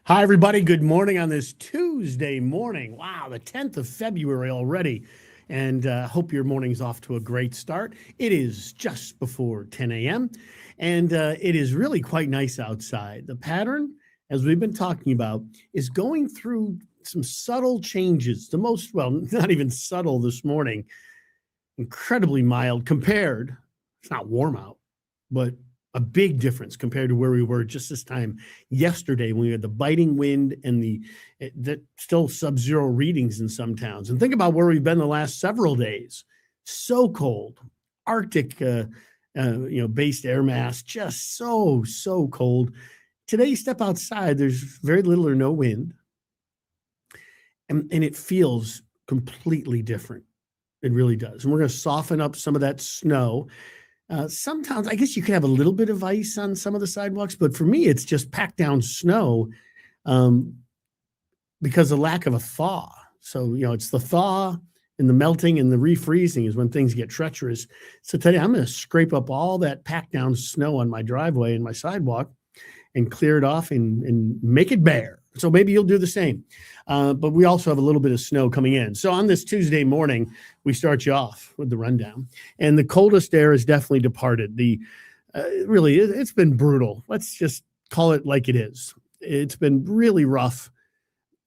Hi, everybody. Good morning on this Tuesday morning. Wow, the 10th of February already. And hope your morning's off to a great start. It is just before 10 a.m. And it is really quite nice outside. The pattern, as we've been talking about, is going through some subtle changes. The most, well, not even subtle this morning, incredibly mild compared. It's not warm out, but a big difference compared to where we were just this time yesterday when we had the biting wind and the still sub-zero readings in some towns. And think about where we've been the last several days. So cold, Arctic, based air mass, just so cold. Today, you step outside, there's very little or no wind, and it feels completely different. It really does. And we're going to soften up some of that snow. Sometimes I guess you could have a little bit of ice on some of the sidewalks, but for me, it's just packed down snow because of lack of a thaw. So, it's the thaw and the melting and the refreezing is when things get treacherous. So today I'm going to scrape up all that packed down snow on my driveway and my sidewalk and clear it off and make it bare. So maybe you'll do the same. But we also have a little bit of snow coming in. So on this Tuesday morning, we start you off with the rundown. And the coldest air has definitely departed. Really, it's been brutal. Let's just call it like it is. It's been really rough.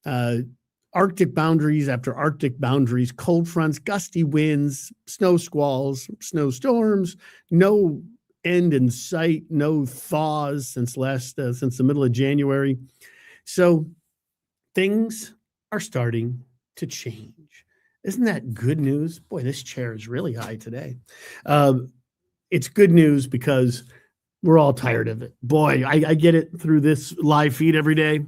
Arctic boundaries after Arctic boundaries, cold fronts, gusty winds, snow squalls, snowstorms, no end in sight, no thaws since the middle of January. So things are starting to change. Isn't that good news? Boy, this chair is really high today. It's good news because we're all tired of it. Boy, I get it through this live feed every day.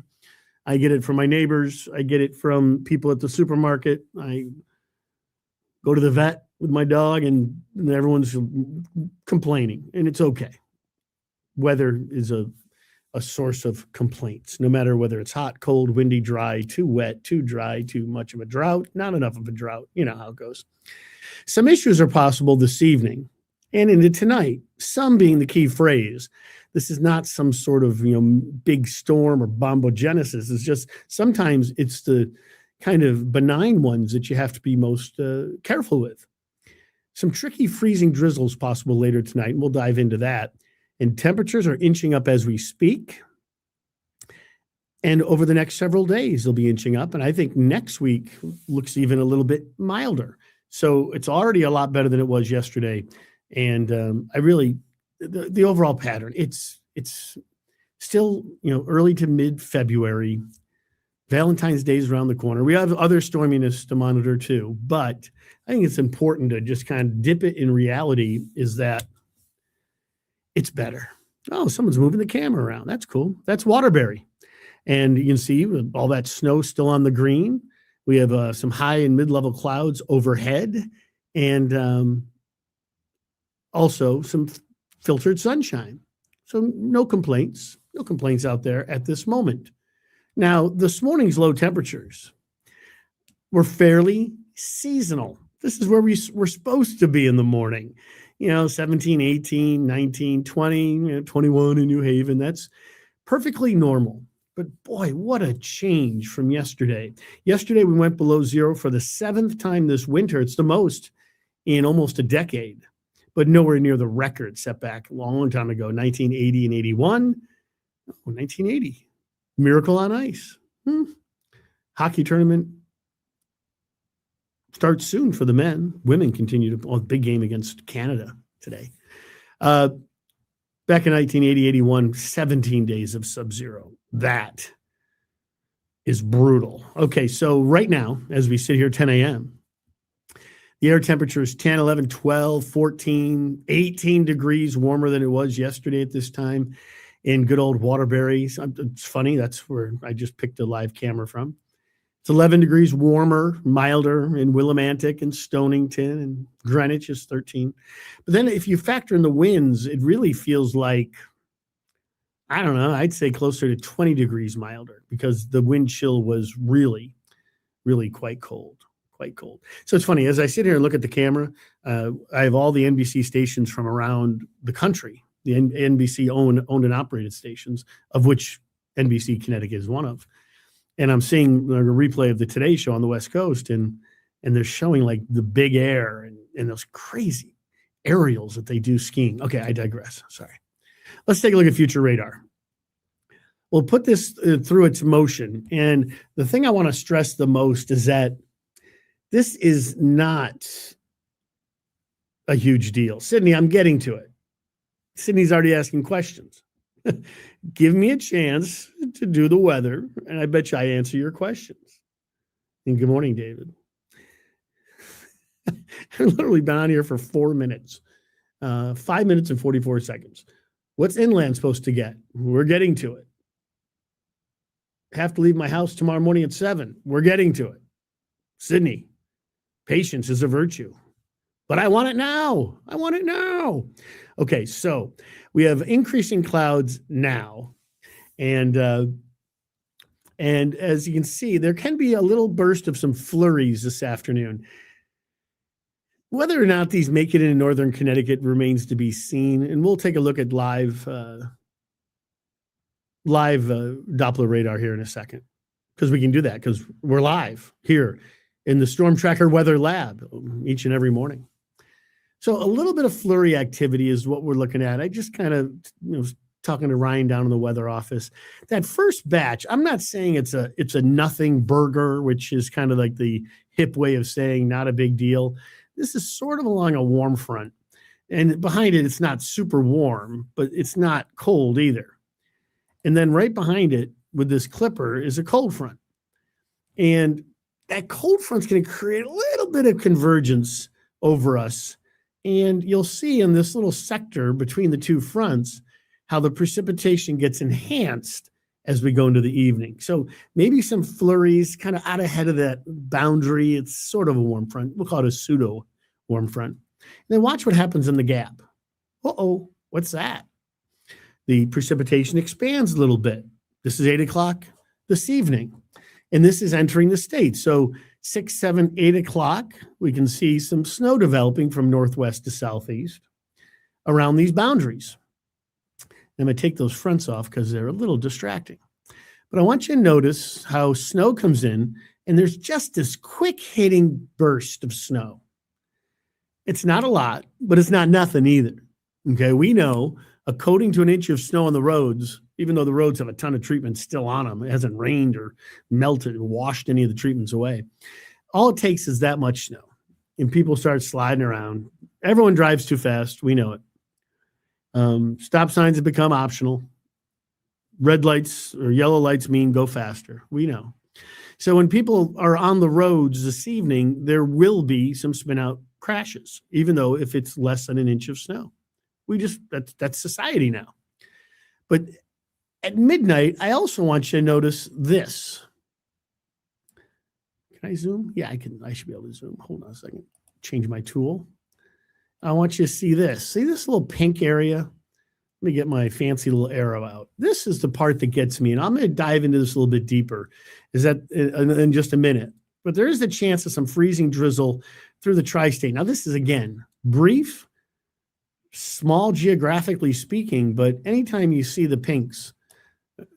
I get it from my neighbors. I get it from people at the supermarket. I go to the vet with my dog and everyone's complaining, and it's okay. Weather is a source of complaints, no matter whether it's hot, cold, windy, dry, too wet, too dry, too much of a drought, not enough of a drought. You know how it goes. Some issues are possible this evening and into tonight, some being the key phrase. This is not some sort of big storm or bombogenesis. It's just sometimes it's the kind of benign ones that you have to be most careful with. Some tricky freezing drizzles possible later tonight, and we'll dive into that. And temperatures are inching up as we speak. And over the next several days, they'll be inching up. And I think next week looks even a little bit milder. So it's already a lot better than it was yesterday. And the overall pattern, it's still, early to mid-February. Valentine's Day is around the corner. We have other storminess to monitor too. But I think it's important to just kind of dip it in reality is that it's better. Oh, someone's moving the camera around. That's cool. That's Waterbury. And you can see all that snow still on the green. We have some high and mid-level clouds overhead and also some filtered sunshine. So no complaints out there at this moment. Now, this morning's low temperatures were fairly seasonal. This is where we're supposed to be in the morning. 17, 18, 19, 20, 21 in New Haven. That's perfectly normal. But boy, what a change from yesterday. Yesterday, we went below zero for the 7th time this winter. It's the most in almost a decade, but nowhere near the record set back a long time ago, 1980 and 81. Oh, 1980. Miracle on Ice. Hockey tournament starts soon for the men. Women continue to big game against Canada today. Back in 1980, 81, 17 days of sub-zero. That is brutal. Okay, so right now, as we sit here 10 a.m., the air temperature is 10, 11, 12, 14, 18 degrees warmer than it was yesterday at this time in good old Waterbury. It's funny, that's where I just picked a live camera from. It's 11 degrees warmer, milder in Willimantic and Stonington, and Greenwich is 13. But then if you factor in the winds, it really feels like, I don't know, I'd say closer to 20 degrees milder because the wind chill was really, really quite cold. So it's funny, as I sit here and look at the camera, I have all the NBC stations from around the country, the NBC owned and operated stations, of which NBC Connecticut is one of. And I'm seeing a replay of the Today Show on the West Coast, and they're showing like the big air and those crazy aerials that they do skiing. Okay, I digress. Sorry. Let's take a look at future radar. We'll put this through its motion. And the thing I want to stress the most is that this is not a huge deal. Sydney, I'm getting to it. Sydney's already asking questions. Give me a chance to do the weather, and I bet you I answer your questions. And good morning, David. I've literally been on here for 4 minutes, 5 minutes and 44 seconds. What's inland supposed to get? We're getting to it. Have to leave my house tomorrow morning at 7. We're getting to it. Sydney, patience is a virtue. But I want it now. I want it now. Okay, so we have increasing clouds now. And as you can see, there can be a little burst of some flurries this afternoon. Whether or not these make it in northern Connecticut remains to be seen. And we'll take a look at live Doppler radar here in a second, because we can do that because we're live here in the Storm Tracker Weather Lab each and every morning. So a little bit of flurry activity is what we're looking at. I just kind of, talking to Ryan down in the weather office, that first batch, I'm not saying it's a nothing burger, which is kind of like the hip way of saying not a big deal. This is sort of along a warm front, and behind it, it's not super warm, but it's not cold either. And then right behind it with this clipper is a cold front. And that cold front's going to create a little bit of convergence over us. And you'll see in this little sector between the two fronts how the precipitation gets enhanced as we go into the evening. So maybe some flurries kind of out ahead of that boundary. It's sort of a warm front. We'll call it a pseudo warm front. And then watch what happens in the gap. Uh-oh, what's that? The precipitation expands a little bit. This is 8 o'clock this evening, and this is entering the state. So 6, 7, 8 o'clock, we can see some snow developing from northwest to southeast around these boundaries. I'm going to take those fronts off because they're a little distracting. But I want you to notice how snow comes in, and there's just this quick hitting burst of snow. It's not a lot, but it's not nothing either. Okay, we know a coating to an inch of snow on the roads, even though the roads have a ton of treatment still on them, it hasn't rained or melted or washed any of the treatments away. All it takes is that much snow, and people start sliding around. Everyone drives too fast. We know it. Stop signs have become optional. Red lights or yellow lights mean go faster. We know. So when people are on the roads this evening, there will be some spin out crashes, even though if it's less than an inch of snow. That's society now. But at midnight, I also want you to notice this. Can I zoom? Yeah, I can. I should be able to zoom. Hold on a second. Change my tool. I want you to see this. See this little pink area? Let me get my fancy little arrow out. This is the part that gets me, and I'm going to dive into this a little bit deeper. Is that in just a minute? But there is the chance of some freezing drizzle through the tri-state. Now, this is again brief, small geographically speaking, but anytime you see the pinks,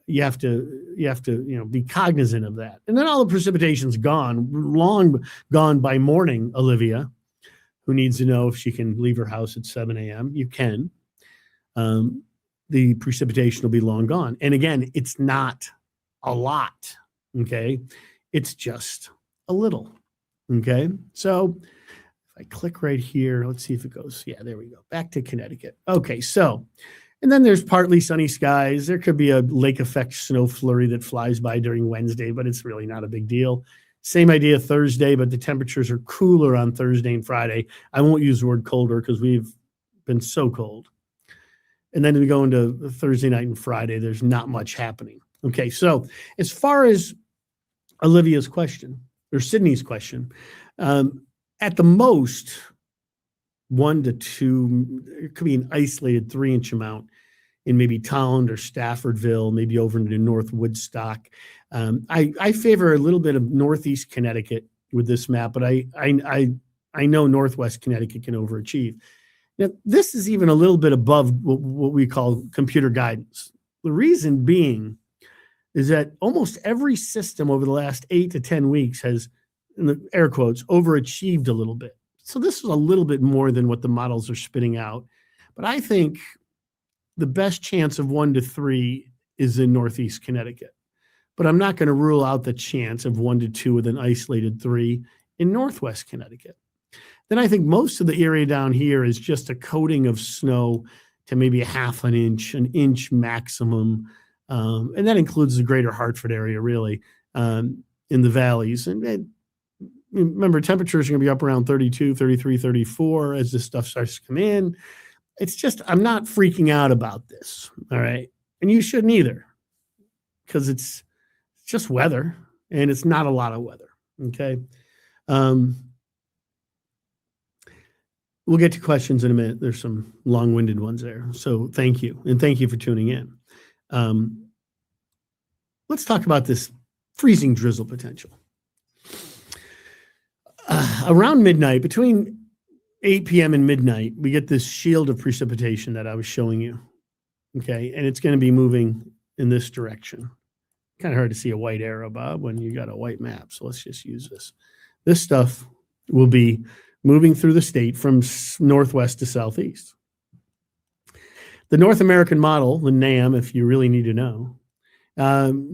you have to be cognizant of that. And then all the precipitation's gone, long gone by morning, Olivia, who needs to know if she can leave her house at 7 a.m. You can. The precipitation will be long gone. And again, it's not a lot, okay? It's just a little, okay? So if I click right here, let's see if it goes. Yeah, there we go. Back to Connecticut. Okay, so, and then there's partly sunny skies. There could be a lake effect snow flurry that flies by during Wednesday, but it's really not a big deal. Same idea Thursday, but the temperatures are cooler on Thursday and Friday. I won't use the word colder because we've been so cold. And then we go into Thursday night and Friday, there's not much happening. Okay, so as far as Olivia's question, or Sydney's question, at the most, 1 to 2, it could be an isolated 3-inch amount in maybe Townd or Staffordville, maybe over into North Woodstock. I favor a little bit of Northeast Connecticut with this map, but I know Northwest Connecticut can overachieve. Now, this is even a little bit above what we call computer guidance. The reason being is that almost every system over the last 8 to 10 weeks has, in the air quotes, overachieved a little bit. So this is a little bit more than what the models are spitting out. But I think the best chance of 1 to 3 is in Northeast Connecticut. But I'm not going to rule out the chance of 1 to 2 with an isolated 3 in Northwest Connecticut. Then I think most of the area down here is just a coating of snow to maybe a half an inch maximum. And that includes the greater Hartford area, really, in the valleys. And remember, temperatures are going to be up around 32, 33, 34 as this stuff starts to come in. It's just, I'm not freaking out about this, all right? And you shouldn't either, because it's just weather, and it's not a lot of weather, okay? We'll get to questions in a minute. There's some long-winded ones there. So thank you, and thank you for tuning in. Let's talk about this freezing drizzle potential. Around midnight, between 8 p.m. and midnight, we get this shield of precipitation that I was showing you, okay? And it's going to be moving in this direction. Kind of hard to see a white arrow, Bob, when you got a white map. So let's just use this. This stuff will be moving through the state from northwest to southeast. The North American model, the NAM, if you really need to know,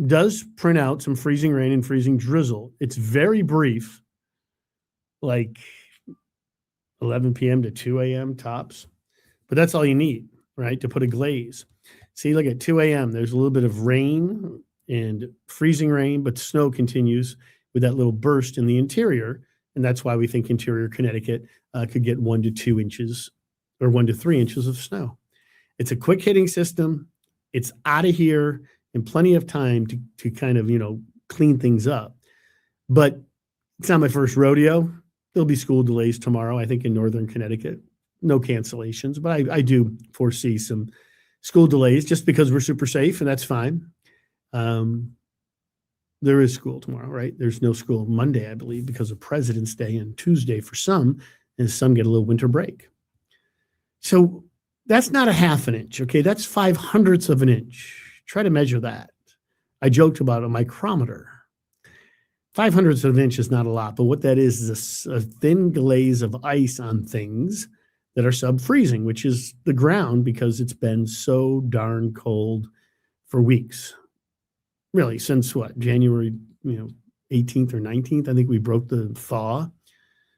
does print out some freezing rain and freezing drizzle. It's very brief, like 11 p.m. to 2 a.m. tops, but that's all you need, right, to put a glaze. See, look at 2 a.m. There's a little bit of rain and freezing rain, but snow continues with that little burst in the interior, and that's why we think interior Connecticut could get 1 to 2 inches or 1 to 3 inches of snow. It's a quick hitting system. It's out of here in plenty of time to kind of, clean things up. But it's not my first rodeo. There'll be school delays tomorrow, I think, in northern Connecticut. No cancellations, but I do foresee some school delays just because we're super safe, and that's fine. There is school tomorrow, right? There's no school Monday, I believe, because of President's Day, and Tuesday for some, and some get a little winter break. So that's not a half an inch, okay? That's 5/100ths of an inch. Try to measure that. I joked about a micrometer. 5/100ths of an inch is not a lot, but what that is a thin glaze of ice on things that are sub-freezing, which is the ground, because it's been so darn cold for weeks. Really, since what, January 18th or 19th, I think we broke the thaw.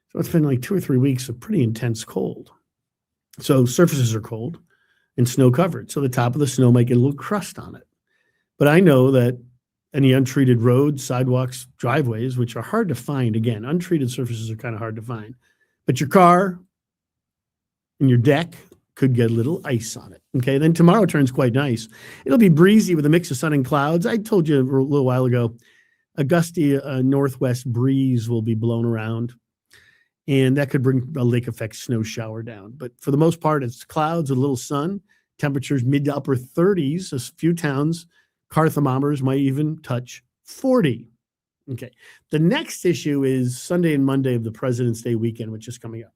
So it's been like 2 or 3 weeks of pretty intense cold. So surfaces are cold and snow covered. So the top of the snow might get a little crust on it. But I know that any untreated roads, sidewalks, driveways, which are hard to find, again, untreated surfaces are kind of hard to find. But your car and your deck could get a little ice on it. Okay, then tomorrow turns quite nice. It'll be breezy with a mix of sun and clouds. I told you a little while ago, a gusty northwest breeze will be blown around, and that could bring a lake effect snow shower down. But for the most part, it's clouds, a little sun, temperatures mid to upper 30s. A few towns, car thermometers might even touch 40. Okay, the next issue is Sunday and Monday of the President's Day weekend, which is coming up.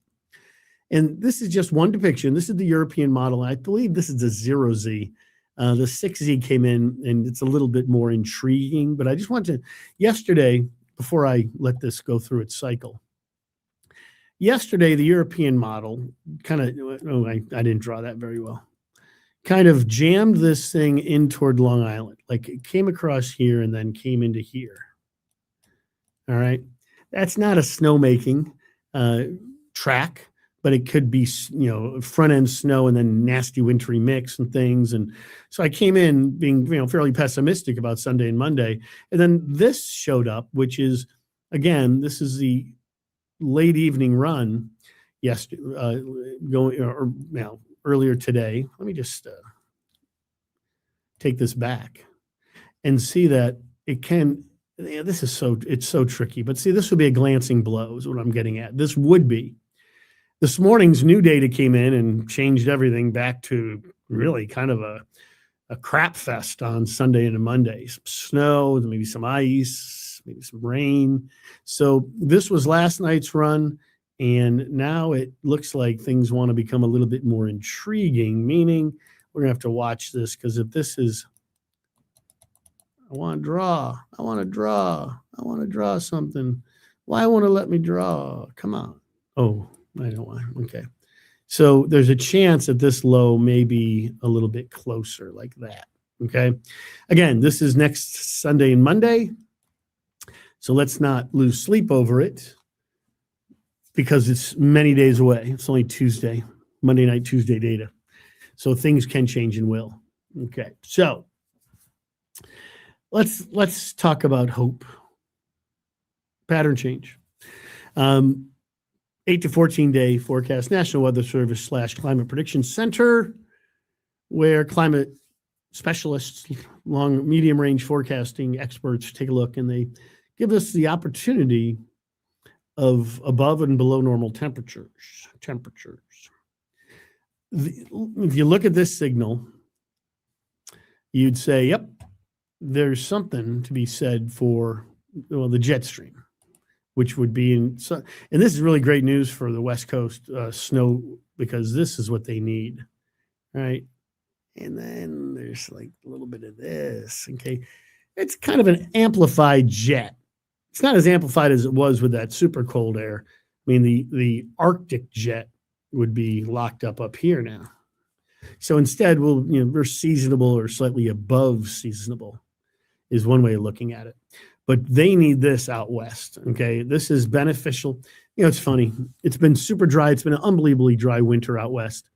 And this is just one depiction. This is the European model. I believe this is the 0Z. The 6Z came in, and it's a little bit more intriguing. But I just want to, yesterday, before I let this go through its cycle, yesterday, the European model kind of, I didn't draw that very well, kind of jammed this thing in toward Long Island. Like it came across here and then came into here. All right. That's not a snowmaking track, but it could be, front end snow and then nasty wintry mix and things. And so I came in being, fairly pessimistic about Sunday and Monday. And then this showed up, which is, again, this is the late evening run yesterday, earlier today. Let me just take this back and see that it can, it's so tricky, but see, this would be a glancing blow is what I'm getting at. This would be. This morning's new data came in and changed everything back to really kind of a crap fest on Sunday and Monday. Some snow, maybe some ice, maybe some rain. So this was last night's run, and now it looks like things want to become a little bit more intriguing, meaning we're going to have to watch this, because if this is, I want to draw. I want to draw. I want to draw something. Why won't it let me draw? Come on. Oh, I know why. Okay. So there's a chance that this low may be a little bit closer like that. Okay. Again, this is next Sunday and Monday. So let's not lose sleep over it because it's many days away. It's only Tuesday, Monday night, Tuesday data. So things can change and will. Okay. So let's talk about hope. Pattern change. 8 to 14 day forecast, National Weather Service / Climate Prediction Center, where climate specialists, long, medium range forecasting experts take a look and they give us the opportunity of above and below normal temperatures. If you look at this signal, you'd say, yep, there's something to be said for, well, the jet stream, which would be and this is really great news for the West Coast snow, because this is what they need, right? And then there's like a little bit of this, okay? It's kind of an amplified jet. It's not as amplified as it was with that super cold air. I mean, the Arctic jet would be locked up here now. So instead, we're seasonable or slightly above seasonable is one way of looking at it. But they need this out west, okay? This is beneficial. It's funny. It's been super dry. It's been an unbelievably dry winter out west.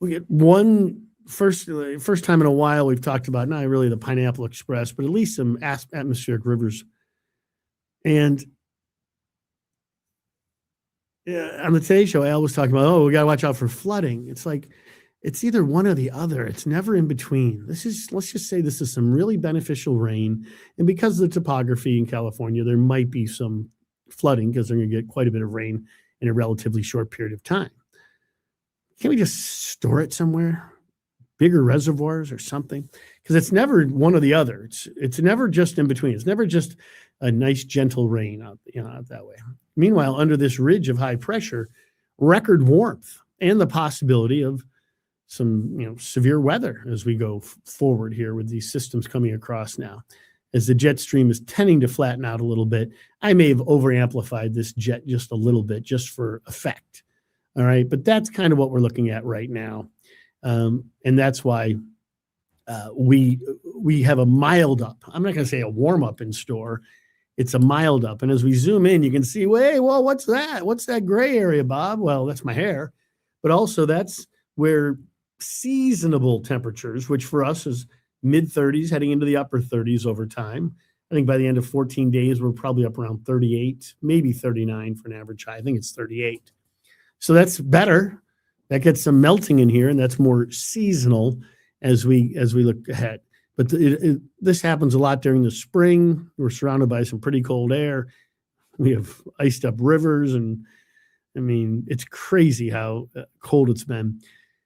We get first time in a while we've talked about not really the Pineapple Express, but at least some atmospheric rivers. And on the Today Show, Al was talking about, we got to watch out for flooding. It's like, it's either one or the other. It's never in between. Let's just say this is some really beneficial rain. And because of the topography in California, there might be some flooding because they're going to get quite a bit of rain in a relatively short period of time. Can't we just store it somewhere? Bigger reservoirs or something? Because it's never one or the other. It's never just in between. It's never just a nice, gentle rain out that way. Meanwhile, under this ridge of high pressure, record warmth and the possibility of some severe weather as we go forward here with these systems coming across now. As the jet stream is tending to flatten out a little bit, I may have over-amplified this jet just a little bit just for effect. All right, but that's kind of what we're looking at right now. And that's why we have a mild up. I'm not going to say a warm up in store. It's a mild up. And as we zoom in, you can see, well, what's that? What's that gray area, Bob? Well, that's my hair. But also that's where seasonable temperatures, which for us is mid-30s, heading into the upper 30s over time. I think by the end of 14 days, we're probably up around 38, maybe 39 for an average high. I think it's 38. So that's better. That gets some melting in here, and that's more seasonal as we look ahead. But this happens a lot during the spring. We're surrounded by some pretty cold air. We have iced up rivers, and I mean, it's crazy how cold it's been.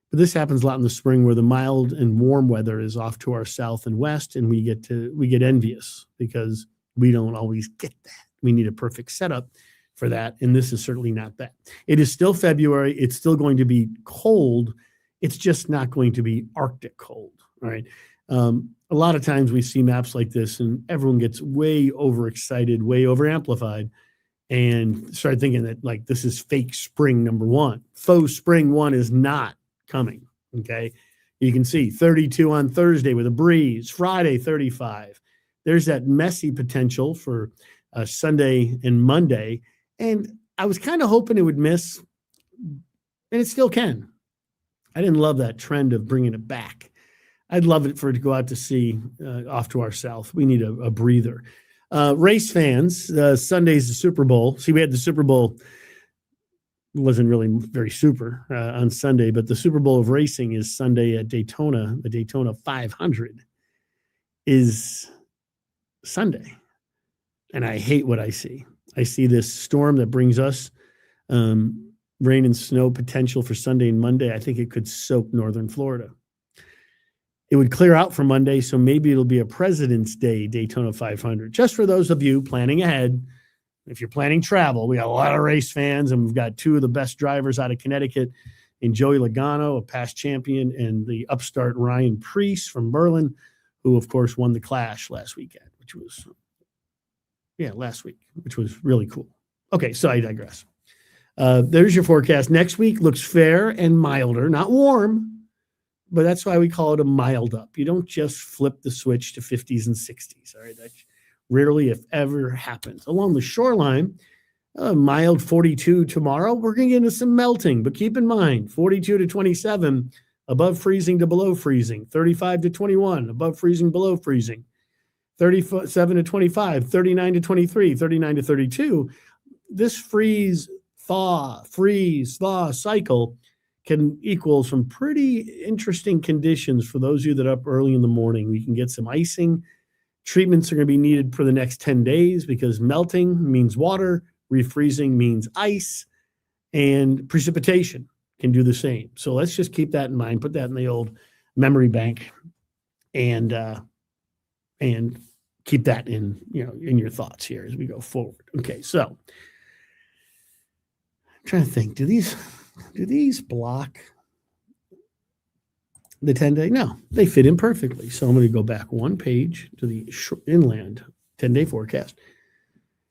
But this happens a lot in the spring where the mild and warm weather is off to our south and west, and we get envious because we don't always get that. We need a perfect setup for that, and this is certainly not that. It is still February. It's still going to be cold. It's just not going to be Arctic cold, all right? A lot of times we see maps like this, and everyone gets way overexcited, way overamplified, and start thinking that, like, this is fake spring number one. Faux spring one is not coming, okay? You can see 32 on Thursday with a breeze, Friday 35. There's that messy potential for Sunday and Monday, and I was kind of hoping it would miss, and it still can. I didn't love that trend of bringing it back. I'd love it for it to go out to sea off to our south. We need a breather. Race fans, Sunday's the Super Bowl. See, we had the Super Bowl. It wasn't really very super on Sunday, but the Super Bowl of racing is Sunday at Daytona. The Daytona 500 is Sunday. And I hate what I see. I see this storm that brings us rain and snow potential for Sunday and Monday. I think it could soak northern Florida. It would clear out for Monday, so maybe it'll be a President's Day Daytona 500. Just for those of you planning ahead, if you're planning travel, we got a lot of race fans, and we've got two of the best drivers out of Connecticut in Joey Logano, a past champion, and the upstart Ryan Preece from Berlin, who, of course, won the Clash last weekend, which was really cool. Okay, so I digress. There's your forecast. Next week looks fair and milder, not warm, but that's why we call it a mild up. You don't just flip the switch to 50s and 60s. All right, that rarely, if ever, happens. Along the shoreline, mild 42 tomorrow. We're going to get into some melting, but keep in mind, 42 to 27, above freezing to below freezing. 35 to 21, above freezing, below freezing. 37 to 25, 39 to 23, 39 to 32. This freeze, thaw cycle can equal some pretty interesting conditions for those of you that are up early in the morning. We can get some icing. Treatments are going to be needed for the next 10 days because melting means water, refreezing means ice, and precipitation can do the same. So let's just keep that in mind. Put that in the old memory bank, and keep that in your thoughts here as we go forward. Okay, so I'm trying to think. Do these block the 10-day? No, they fit in perfectly. So I'm going to go back one page to the inland 10-day forecast.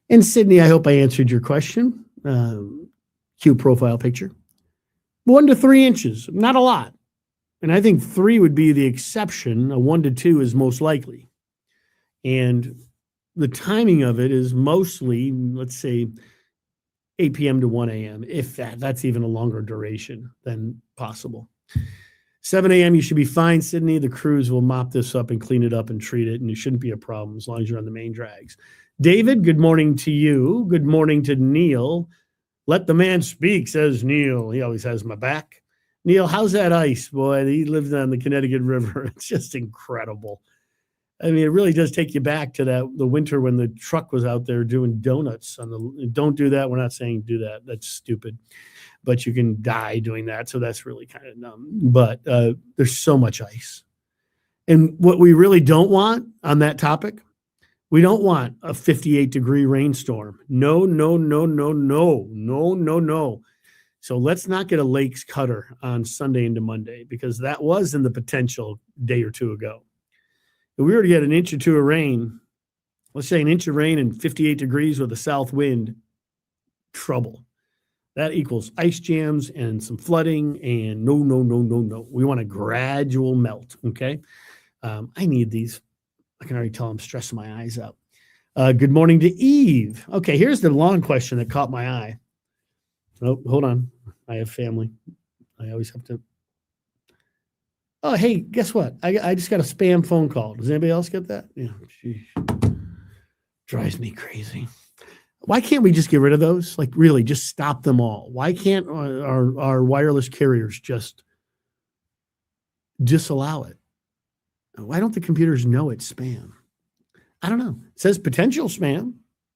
And Sydney, I hope I answered your question. Cute profile picture. 1 to 3 inches, not a lot. And I think 3 would be the exception. A 1 to 2 is most likely. And the timing of it is mostly, let's say, 8 p.m. to 1 a.m., if that's even a longer duration than possible. 7 a.m., you should be fine, Sydney. The crews will mop this up and clean it up and treat it, and it shouldn't be a problem as long as you're on the main drags. David, good morning to you. Good morning to Neil. Let the man speak, says Neil. He always has my back. Neil, how's that ice, boy? He lives on the Connecticut River. It's just incredible. I mean, it really does take you back to the winter when the truck was out there doing donuts don't do that. We're not saying do that. That's stupid. But you can die doing that. So that's really kind of dumb. But there's so much ice. And what we really don't want on that topic, we don't want a 58-degree rainstorm. No. So let's not get a Lakes cutter on Sunday into Monday, because that was in the potential day or two ago. If we were to get an inch or two of rain, let's say an inch of rain and 58 degrees with a south wind, trouble. That equals ice jams and some flooding, and no. We want a gradual melt, okay? I need these. I can already tell I'm stressing my eyes out. Good morning to Eve. Okay, here's the long question that caught my eye. Oh, hold on. I have family. I always have to. Oh, hey, guess what? I just got a spam phone call. Does anybody else get that? Yeah, drives me crazy. Why can't we just get rid of those? Like, really, just stop them all. Why can't our wireless carriers just disallow it? Why don't the computers know it's spam? I don't know. It says potential spam,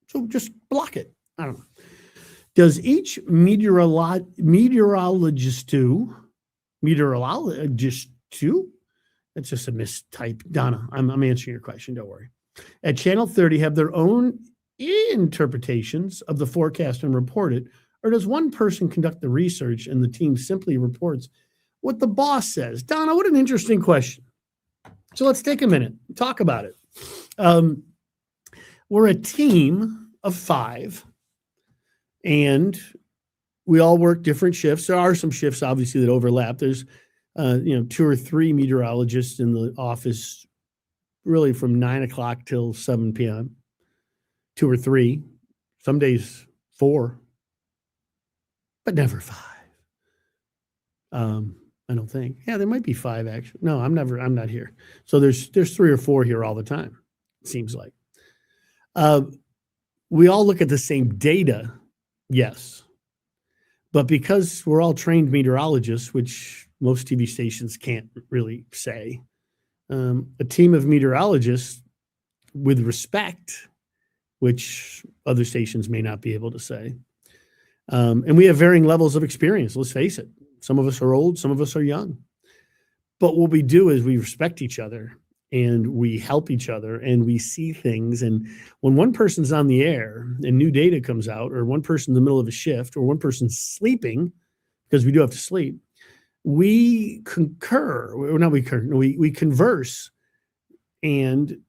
so just block it. I don't know. Does each meteorologist too? That's just a mistype. Donna, I'm answering your question. Don't worry. At Channel 30 have their own interpretations of the forecast and report it, or does one person conduct the research and the team simply reports what the boss says? Donna, what an interesting question. So let's take a minute, talk about it. We're a team of 5, and we all work different shifts. There are some shifts, obviously, that overlap. There's 2 or 3 meteorologists in the office, really from 9 o'clock till 7 p.m. 2 or 3, some days 4, but never 5. I don't think. Yeah, there might be 5 actually. No, I'm not here. So there's 3 or 4 here all the time, it seems like. We all look at the same data, yes. But because we're all trained meteorologists, which most TV stations can't really say, a team of meteorologists with respect, which other stations may not be able to say. And we have varying levels of experience, let's face it. Some of us are old, some of us are young. But what we do is we respect each other and we help each other and we see things. And when one person's on the air and new data comes out, or one person in the middle of a shift, or one person's sleeping, because we do have to sleep, we converse And,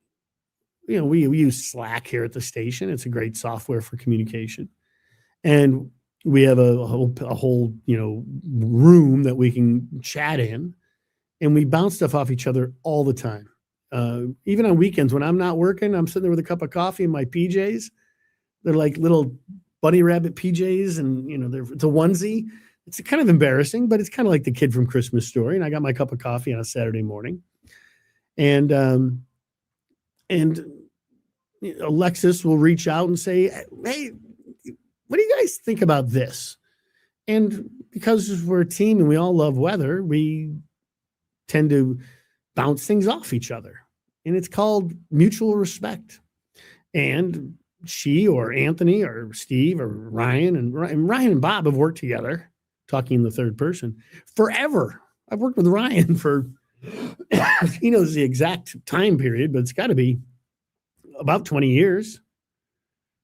we use Slack here at the station. It's a great software for communication. And we have a whole, room that we can chat in, and we bounce stuff off each other all the time. Even on weekends when I'm not working, I'm sitting there with a cup of coffee and my PJs. They're like little bunny rabbit PJs, and it's a onesie. It's kind of embarrassing, but it's kind of like the kid from Christmas Story. And I got my cup of coffee on a Saturday morning, and Alexis will reach out and say, "Hey, what do you guys think about this?" And because we're a team and we all love weather, we tend to bounce things off each other, and it's called mutual respect. And she or Anthony or Steve or Ryan and Ryan and Bob have worked together, talking in the third person, forever. I've worked with Ryan for, he knows the exact time period, but it's got to be about 20 years,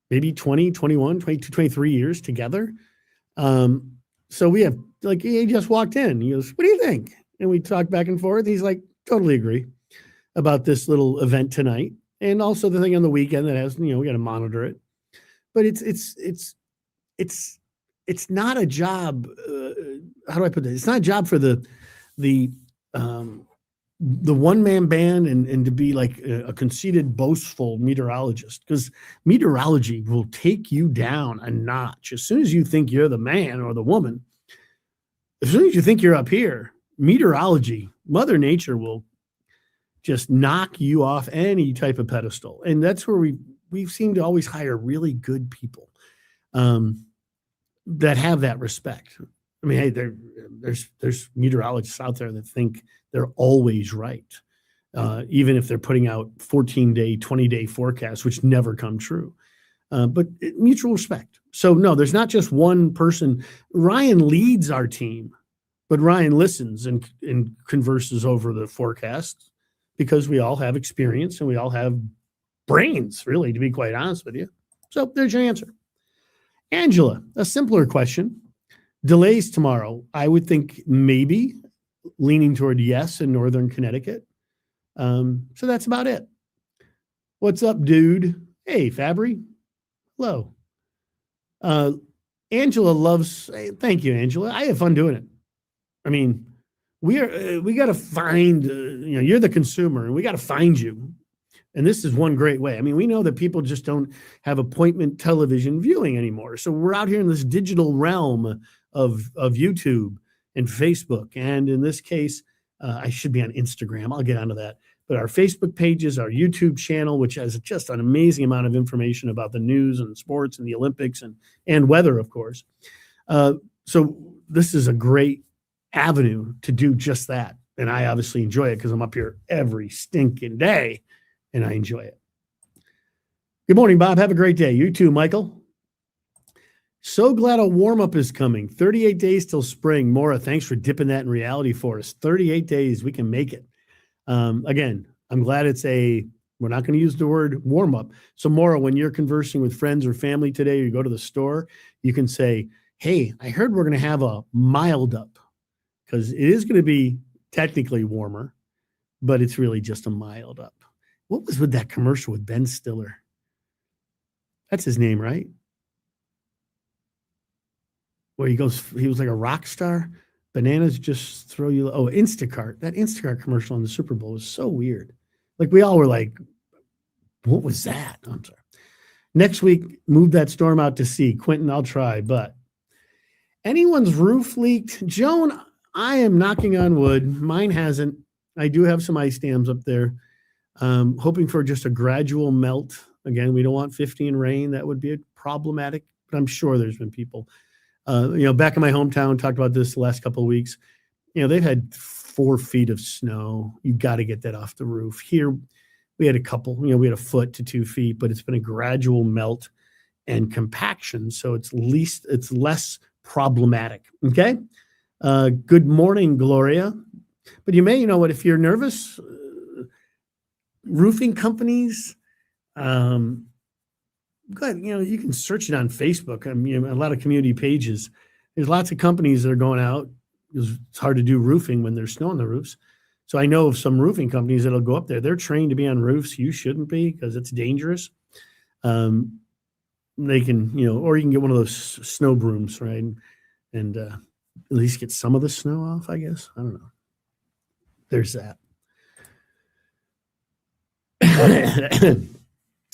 maybe 20, 21, 22, 23 years together. So we have, like, he just walked in. He goes, "What do you think?" And we talk back and forth. He's like, "Totally agree about this little event tonight." And also the thing on the weekend that has, we got to monitor it. But it's not a job. How do I put that? It's not a job for the one-man band and to be like a conceited, boastful meteorologist, because meteorology will take you down a notch. As soon as you think you're the man or the woman, as soon as you think you're up here, meteorology, Mother Nature will just knock you off any type of pedestal. And that's where we seem to always hire really good people that have that respect. I mean, hey, there's meteorologists out there that think they're always right, even if they're putting out 14-day, 20-day forecasts, which never come true. But mutual respect. So no, there's not just one person. Ryan leads our team, but Ryan listens and converses over the forecast, because we all have experience and we all have brains, really, to be quite honest with you. So there's your answer. Angela, a simpler question. Delays tomorrow. I would think maybe leaning toward yes in northern Connecticut. So that's about it. What's up, dude? Hey, Fabry. Hello. Angela loves, thank you, Angela. I have fun doing it. I mean, we got to find, you're the consumer, and we got to find you. And this is one great way. I mean, we know that people just don't have appointment television viewing anymore. So we're out here in this digital realm of YouTube and Facebook. And in this case, I should be on Instagram. I'll get onto that. But our Facebook pages, our YouTube channel, which has just an amazing amount of information about the news and sports and the Olympics and weather, of course. So this is a great avenue to do just that. And I obviously enjoy it because I'm up here every stinking day and I enjoy it. Good morning, Bob. Have a great day. You too, Michael. So glad a warm-up is coming. 38 days till spring. Maura, thanks for dipping that in reality for us. 38 days, we can make it. Again, I'm glad we're not going to use the word warm-up. So Maura, when you're conversing with friends or family today, or you go to the store, you can say, "Hey, I heard we're going to have a mild up," because it is going to be technically warmer, but it's really just a mild up. What was with that commercial with Ben Stiller? That's his name, right? Where he was like a rock star. Bananas just throw you. Oh, Instacart. That Instacart commercial on the Super Bowl was so weird. Like, we all were like, what was that? I'm sorry. Next week, move that storm out to sea. Quentin, I'll try, but anyone's roof leaked? Joan, I am knocking on wood. Mine hasn't. I do have some ice dams up there. Hoping for just a gradual melt. Again, we don't want 50 and rain. That would be problematic, but I'm sure there's been people, back in my hometown, talked about this the last couple of weeks. They've had 4 feet of snow. You got to get that off the roof. Here, we had a couple, we had a foot to 2 feet, but it's been a gradual melt and compaction. So it's less problematic. Okay. Good morning, Gloria. But you may, if you're nervous, roofing companies, good. You can search it on Facebook. I mean, a lot of community pages. There's lots of companies that are going out because it's hard to do roofing when there's snow on the roofs. So I know of some roofing companies that'll go up there. They're trained to be on roofs. You shouldn't be because it's dangerous. They can, or you can get one of those snow brooms, right? And at least get some of the snow off, I guess. I don't know. There's that.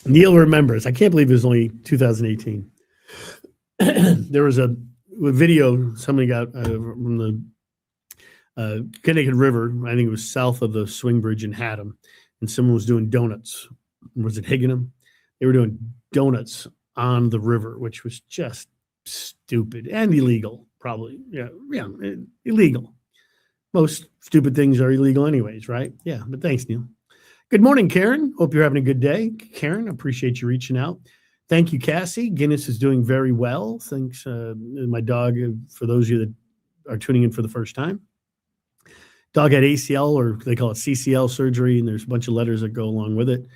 Neil remembers. I can't believe it was only 2018. There was a video somebody got from the Connecticut River. I think it was south of the swing bridge in Haddam, and someone was doing donuts. Was it Higginham? They were doing donuts on the river, which was just stupid and illegal, probably. Yeah, illegal. Most stupid things are illegal anyways, right? Yeah, but thanks, Neil. Good morning, Karen. Hope you're having a good day. Karen, appreciate you reaching out. Thank you, Cassie. Guinness is doing very well. Thanks, my dog, for those of you that are tuning in for the first time. Dog had ACL, or they call it CCL surgery, and there's a bunch of letters that go along with it.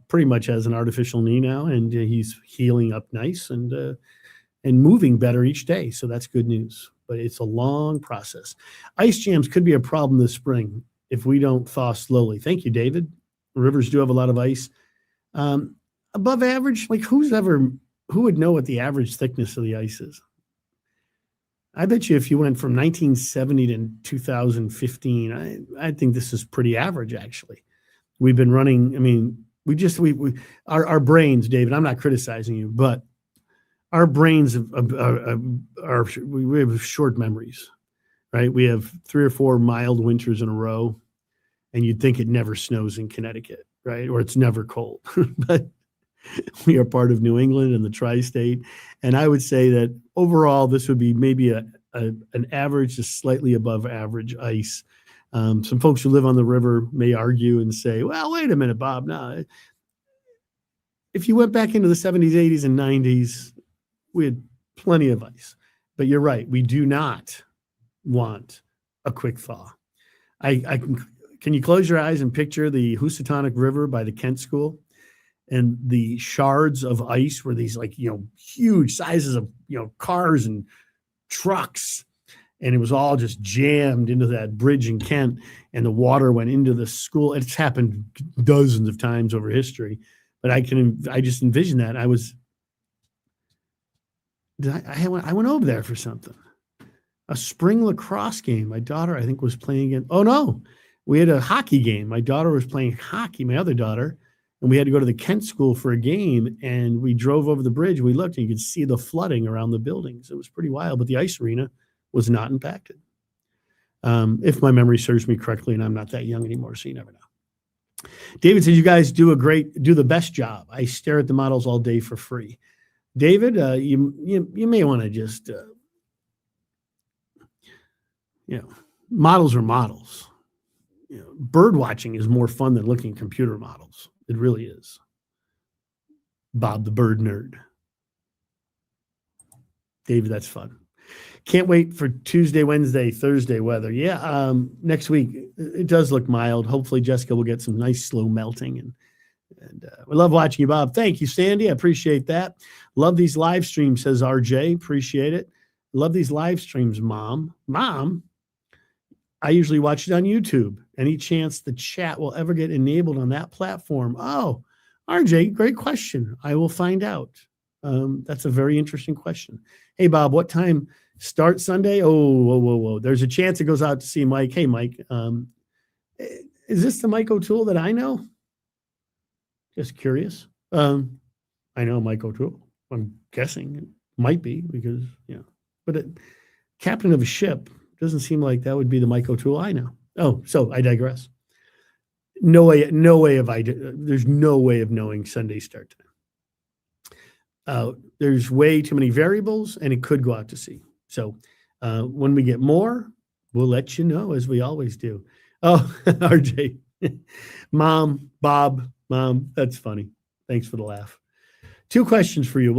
Pretty much has an artificial knee now, and he's healing up nice and moving better each day. So that's good news. But it's a long process. Ice jams could be a problem this spring if we don't thaw slowly. Thank you, David. Rivers do have a lot of ice. Above average, like who would know what the average thickness of the ice is? I bet you if you went from 1970 to 2015, I think this is pretty average, actually. We've been running, I mean, our brains, David, I'm not criticizing you, but our brains we have short memories, right? We have 3 or 4 mild winters in a row, and you'd think it never snows in Connecticut, right? Or it's never cold. But we are part of New England and the tri-state. And I would say that overall, this would be maybe an average to slightly above average ice. Some folks who live on the river may argue and say, well, wait a minute, Bob. No, if you went back into the 70s, 80s, and 90s, we had plenty of ice. But you're right. We do not want a quick thaw. Can you close your eyes and picture the Housatonic River by the Kent School? And the shards of ice were these huge sizes of, cars and trucks. And it was all just jammed into that bridge in Kent, and the water went into the school. It's happened dozens of times over history, but I just envision that. I went over there for something, a spring lacrosse game. My daughter, I think, was playing it. Oh no, we had a hockey game. My daughter was playing hockey, my other daughter, and we had to go to the Kent School for a game, and we drove over the bridge. We looked, and you could see the flooding around the buildings. It was pretty wild, but the ice arena was not impacted. If my memory serves me correctly, and I'm not that young anymore, so you never know. David says, you guys do the best job. I stare at the models all day for free. David, you may want to just, models are models. Bird watching is more fun than looking at computer models. It really is. Bob the bird nerd. David, that's fun. Can't wait for Tuesday, Wednesday, Thursday weather. Yeah, next week it does look mild. Hopefully Jessica will get some nice slow melting, and we love watching you, Bob. Thank you, Sandy. I appreciate that. Love these live streams, says RJ. Appreciate it. Love these live streams, Mom. I usually watch it on YouTube. Any chance the chat will ever get enabled on that platform? Oh, RJ, great question. I will find out. That's a very interesting question. Hey, Bob, what time start Sunday? Oh, whoa. There's a chance it goes out to see Mike. Hey, Mike, is this the Mike O'Toole that I know? Just curious. I know Mike O'Toole. I'm guessing it might be because, but captain of a ship doesn't seem like that would be the Mike O'Toole I know. Oh, so I digress. There's no way of knowing Sunday start time. There's way too many variables, and it could go out to sea. So when we get more, we'll let you know, as we always do. Oh, RJ, Mom, Bob, Mom, that's funny. Thanks for the laugh. 2 questions for you.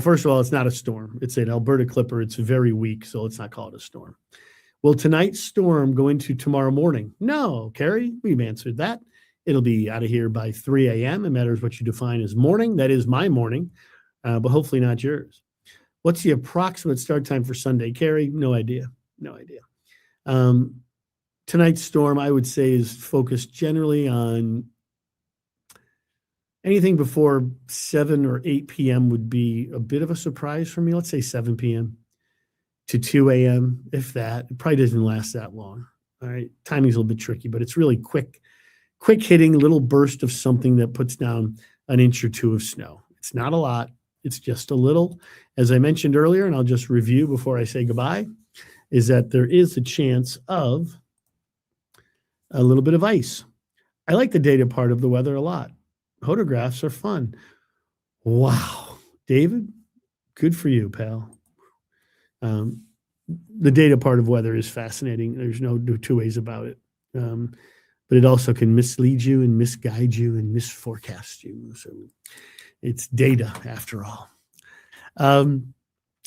First of all, it's not a storm. It's an Alberta Clipper. It's very weak, so let's not call it a storm. Will tonight's storm go into tomorrow morning? No, Carrie, we've answered that. It'll be out of here by 3 a.m. It matters what you define as morning. That is my morning, but hopefully not yours. What's the approximate start time for Sunday, Carrie? No idea. tonight's storm, I would say, is focused generally on anything before 7 or 8 p.m. would be a bit of a surprise for me. Let's say 7 p.m. to 2 a.m., if that. It probably doesn't last that long. All right. Timing's a little bit tricky, but it's really quick hitting little burst of something that puts down an inch or two of snow. It's not a lot. It's just a little. As I mentioned earlier, and I'll just review before I say goodbye, is that there is a chance of a little bit of ice. I like the data part of the weather a lot. Photographs are fun. Wow. David, good for you, pal. The data part of weather is fascinating. There's no two ways about it. But it also can mislead you and misguide you and misforecast you. So it's data after all.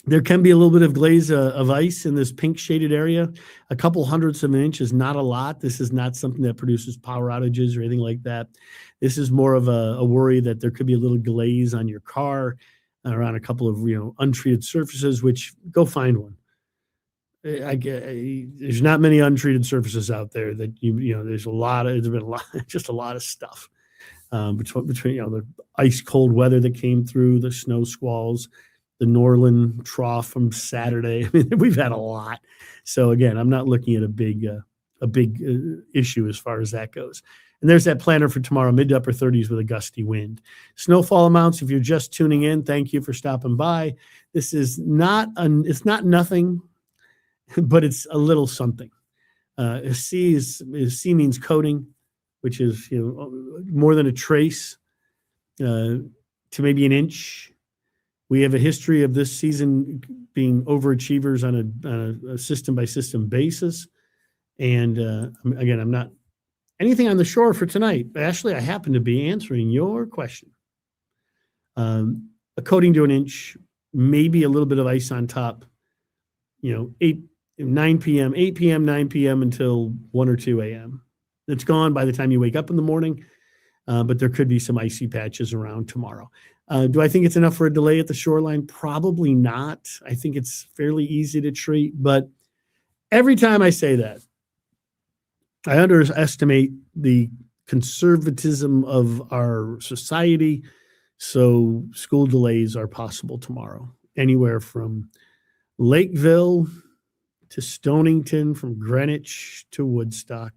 There can be a little bit of glaze of ice in this pink shaded area. A couple hundredths of an inch is not a lot. This is not something that produces power outages or anything like that. This is more of a worry that there could be a little glaze on your car around a couple of untreated surfaces, which go find one. There's not many untreated surfaces out there that there's been just a lot of stuff between the ice cold weather that came through, the snow squalls, the Norland trough from Saturday. I mean, we've had a lot. So again, I'm not looking at a big issue as far as that goes. And there's that planner for tomorrow, mid to upper 30s with a gusty wind. Snowfall amounts, if you're just tuning in, thank you for stopping by. This is it's not nothing, but it's a little something. C means coating, which is more than a trace to maybe an inch. We have a history of this season being overachievers on a system-by-system basis. And again, I'm not anything on the shore for tonight. But I happen to be answering your question. A coating to an inch, maybe a little bit of ice on top, 8 p.m., 9 p.m. until 1 or 2 a.m. It's gone by the time you wake up in the morning, but there could be some icy patches around tomorrow. Do I think it's enough for a delay at the shoreline? Probably not. I think it's fairly easy to treat, but every time I say that, I underestimate the conservatism of our society. So school delays are possible tomorrow, anywhere from Lakeville to Stonington, from Greenwich to Woodstock.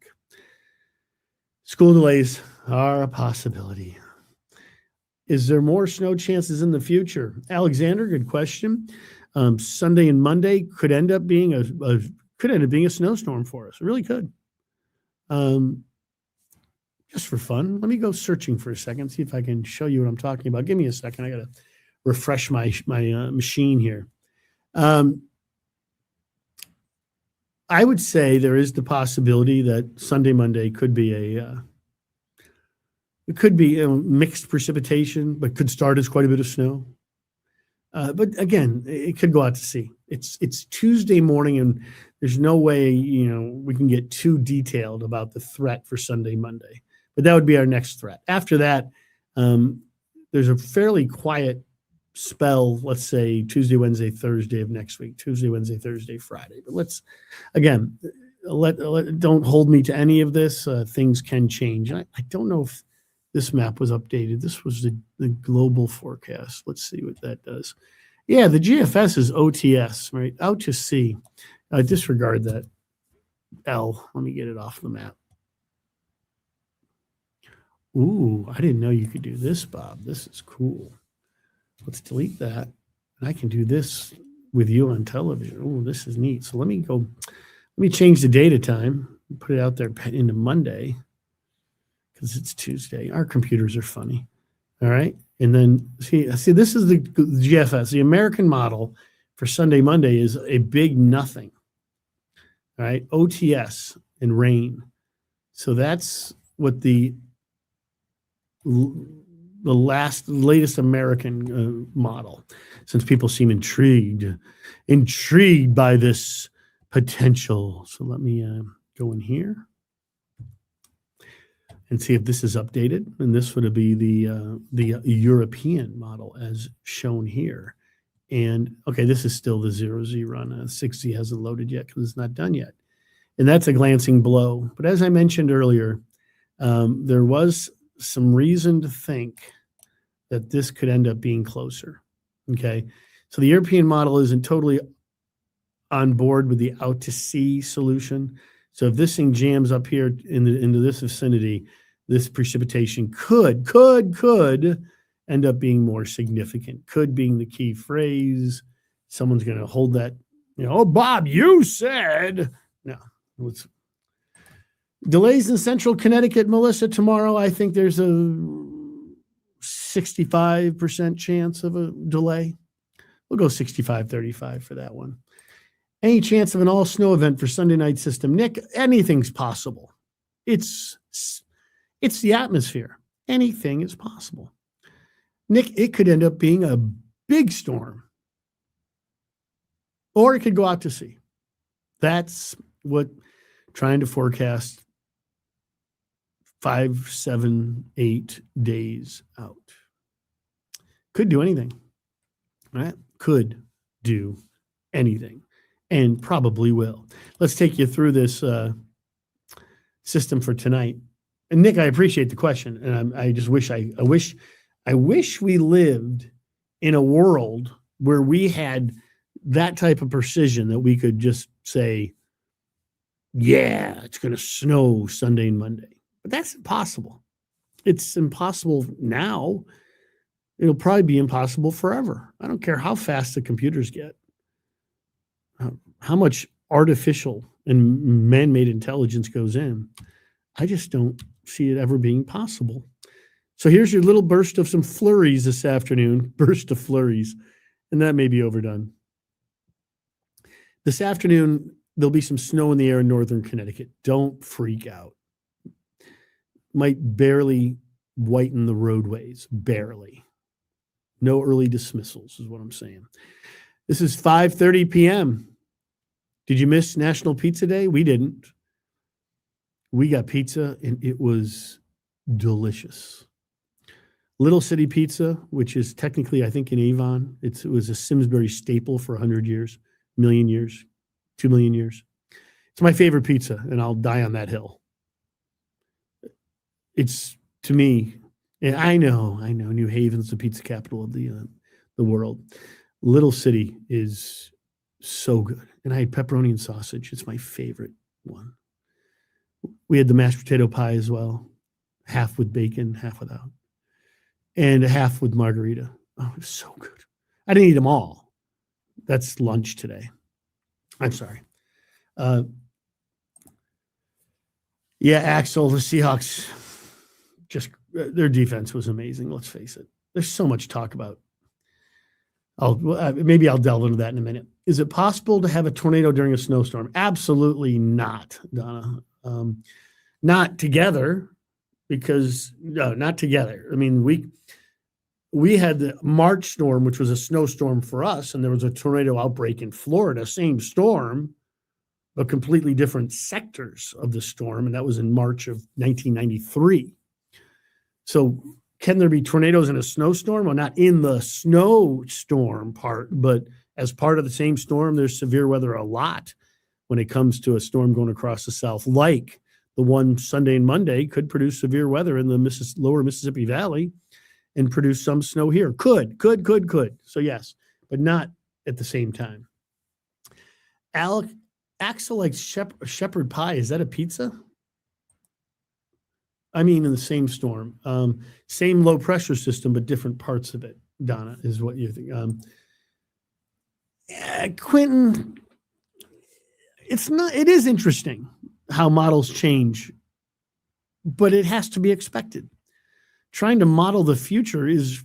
School delays are a possibility. Is there more snow chances in the future? Alexander, good question. Sunday and Monday could end up being a snowstorm for us. It really could. Just for fun, let me go searching for a second, see if I can show you what I'm talking about. Give me a second. I got to refresh my machine here. I would say there is the possibility that Sunday, Monday could be mixed precipitation, but could start as quite a bit of snow. But again, it could go out to sea. It's Tuesday morning, and there's no way we can get too detailed about the threat for Sunday, Monday. But that would be our next threat. After that, there's a fairly quiet spell, let's say Tuesday, Wednesday, Thursday of next week, Tuesday, Wednesday, Thursday, Friday. But don't hold me to any of this. Things can change. I don't know if this map was updated. This was the global forecast. Let's see what that does. Yeah, the GFS is OTS, right? Out to sea. Disregard that L. Let me get it off the map. Ooh, I didn't know you could do this, Bob. This is cool. Let's delete that. And I can do this with you on television. Oh, this is neat. So let me change the data time, put it out there into Monday because it's Tuesday. Our computers are funny. All right. And then see, this is the GFS. The American model for Sunday, Monday is a big nothing. All right. OTS and rain. So that's what the latest American model, since people seem intrigued by this potential. So let me go in here and see if this is updated. And this would be the European model as shown here. And okay, this is still the 0Z run. 6Z hasn't loaded yet because it's not done yet. And that's a glancing blow. But as I mentioned earlier, there was some reason to think that this could end up being closer. Okay. So the European model isn't totally on board with the out to sea solution. So if this thing jams up here into this vicinity, this precipitation could end up being more significant. Could being the key phrase. Someone's going to hold that, oh, Bob, you said. No. Delays in central Connecticut, Melissa, tomorrow. I think there's a 65% chance of a delay. We'll go 65-35 for that one. Any chance of an all snow event for Sunday night system? Nick, anything's possible. It's the atmosphere. Anything is possible. Nick, it could end up being a big storm. Or it could go out to sea. That's what trying to forecast 5, 7, 8 days out. Could do anything. Right? Could do anything. And probably will. Let's take you through this system for tonight. And Nick, I appreciate the question, and I just wish I wish we lived in a world where we had that type of precision that we could just say, yeah, it's going to snow Sunday and Monday. But that's impossible. It's impossible now. It'll probably be impossible forever. I don't care how fast the computers get. How much artificial and man-made intelligence goes in. I just don't see it ever being possible. So here's your little burst of some flurries this afternoon. Burst of flurries. And that may be overdone. This afternoon, there'll be some snow in the air in northern Connecticut. Don't freak out. Might barely whiten the roadways. Barely. No early dismissals is what I'm saying. This is 5:30 p.m. Did you miss National Pizza Day? We didn't. We got pizza, and it was delicious. Little City Pizza, which is technically, I think, in Avon. It was a Simsbury staple for 100 years, million years, 2 million years. It's my favorite pizza, and I'll die on that hill. It's, to me, and I know, New Haven's the pizza capital of the world. Little City is so good. And I had pepperoni and sausage. It's my favorite one. We had the mashed potato pie as well. Half with bacon, half without. And half with margarita. Oh, it was so good. I didn't eat them all. That's lunch today. I'm sorry. Yeah, Axel, the Seahawks, just their defense was amazing. Let's face it. There's so much talk about. Maybe I'll delve into that in a minute. Is it possible to have a tornado during a snowstorm? Absolutely not, Donna. Not together, because no, not together. I mean, we had the March storm, which was a snowstorm for us, and there was a tornado outbreak in Florida, same storm, but completely different sectors of the storm, and that was in March of 1993. So can there be tornadoes in a snowstorm? Well, not in the snowstorm part, but as part of the same storm, there's severe weather a lot when it comes to a storm going across the South, like the one Sunday and Monday could produce severe weather in the lower Mississippi Valley and produce some snow here. Could. So yes, but not at the same time. Axel likes shepherd pie. Is that a pizza? I mean, in the same storm, same low pressure system, but different parts of it. Donna, is what you think. Quentin, it is interesting how models change, but it has to be expected. Trying to model the future is,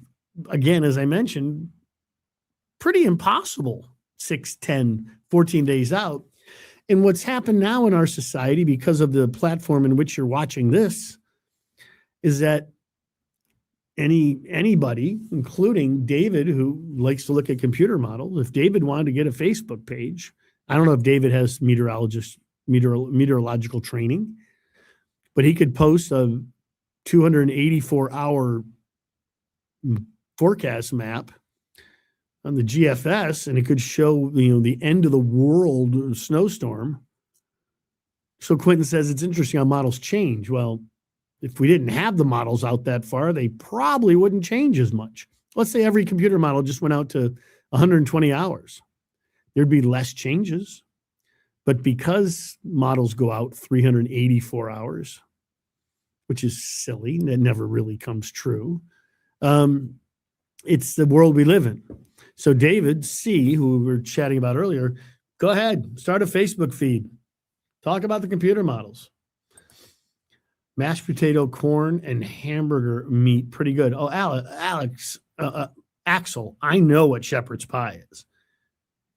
again, as I mentioned, pretty impossible 6, 10, 14 days out. And what's happened now in our society, because of the platform in which you're watching this, is that anybody, including David, who likes to look at computer models, if David wanted to get a Facebook page, I don't know if David has meteorological training, but he could post a 284-hour forecast map on the GFS, and it could show the end of the world snowstorm So Quentin says it's interesting how models change. Well, if we didn't have the models out that far, they probably wouldn't change as much. Let's say every computer model just went out to 120 hours. There'd be less changes. But because models go out 384 hours, which is silly, that never really comes true, it's the world we live in. So David C., who we were chatting about earlier, go ahead, start a Facebook feed. Talk about the computer models. Mashed potato, corn, and hamburger meat, pretty good. Oh, Axel, I know what shepherd's pie is.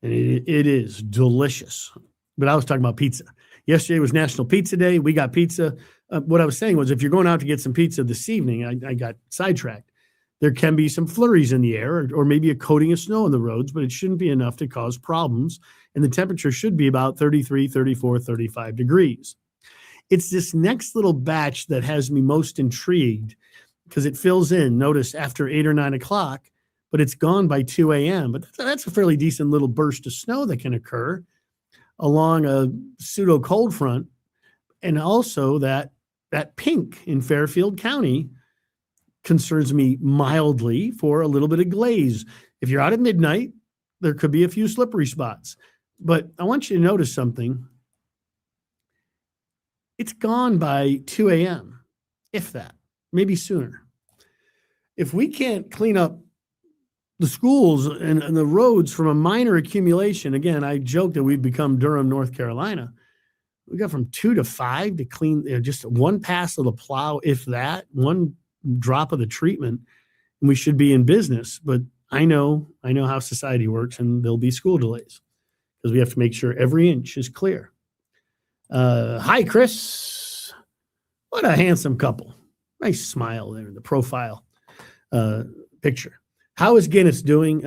And it is delicious. But I was talking about pizza. Yesterday was National Pizza Day. We got pizza. What I was saying was if you're going out to get some pizza this evening, I got sidetracked. There can be some flurries in the air or maybe a coating of snow on the roads, but it shouldn't be enough to cause problems. And the temperature should be about 33, 34, 35 degrees. It's this next little batch that has me most intrigued because it fills in, notice, after 8 or 9 o'clock, but it's gone by 2 a.m. But that's a fairly decent little burst of snow that can occur along a pseudo cold front. And also that pink in Fairfield County concerns me mildly for a little bit of glaze. If you're out at midnight, there could be a few slippery spots. But I want you to notice something. It's gone by 2 a.m., if that, maybe sooner. If we can't clean up the schools and the roads from a minor accumulation, again, I joke that we've become Durham, North Carolina. We got from 2 to 5 to clean, just one pass of the plow, if that, one drop of the treatment, and we should be in business. But I know how society works, and there'll be school delays because we have to make sure every inch is clear. Hi, Chris. What a handsome couple. Nice smile there in the profile picture. How is Guinness doing?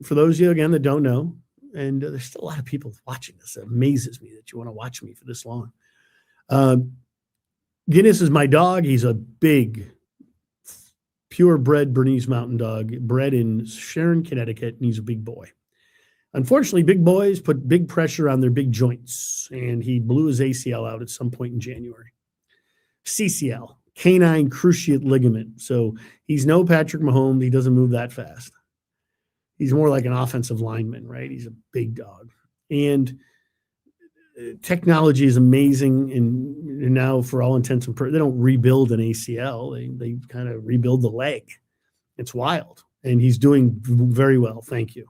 For those of you, again, that don't know, and there's still a lot of people watching this. It amazes me that you want to watch me for this long. Guinness is my dog. He's a big, purebred Bernese Mountain Dog, bred in Sharon, Connecticut, and he's a big boy. Unfortunately, big boys put big pressure on their big joints, and he blew his ACL out at some point in January. CCL, canine cruciate ligament. So he's no Patrick Mahomes. He doesn't move that fast. He's more like an offensive lineman, right? He's a big dog. And technology is amazing. And now, for all intents and purposes, they don't rebuild an ACL. They kind of rebuild the leg. It's wild. And he's doing very well. Thank you.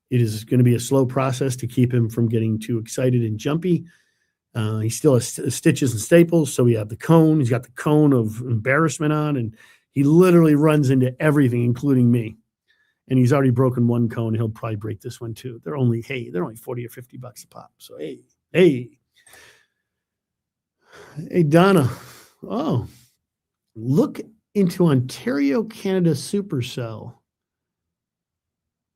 It is going to be a slow process to keep him from getting too excited and jumpy. He still has stitches and staples. So we have the cone. He's got the cone of embarrassment on, and he literally runs into everything, including me. And he's already broken one cone. He'll probably break this one too. They're only 40 or $50 a pop. So, hey, Donna. Oh, look into Ontario, Canada supercell.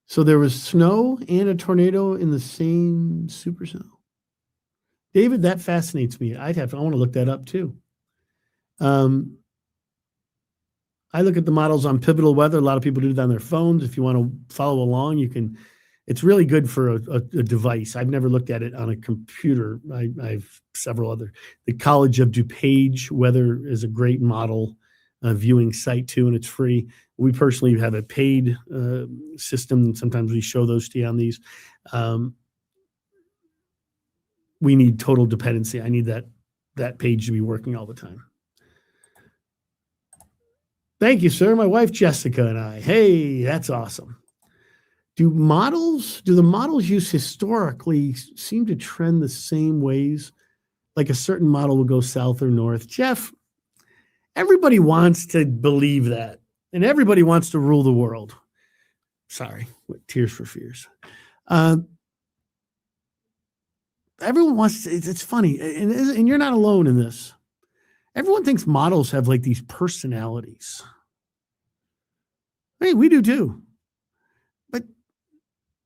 So there was snow and a tornado in the same supercell. David, that fascinates me. I want to look that up too. I look at the models on Pivotal Weather. A lot of people do that on their phones. If you want to follow along, you can. It's really good for a device. I've never looked at it on a computer. I have several other. The College of DuPage Weather is a great model viewing site too, and it's free. We personally have a paid system. Sometimes we show those to you on these. We need total dependency. I need that page to be working all the time. Thank you, sir. My wife, Jessica, and I. Hey, that's awesome. Do the models used historically seem to trend the same ways? Like a certain model will go south or north? Jeff, everybody wants to believe that. And everybody wants to rule the world. Sorry, tears for fears. Everyone wants to, it's funny, and you're not alone in this. Everyone thinks models have like these personalities. Hey, we do too. But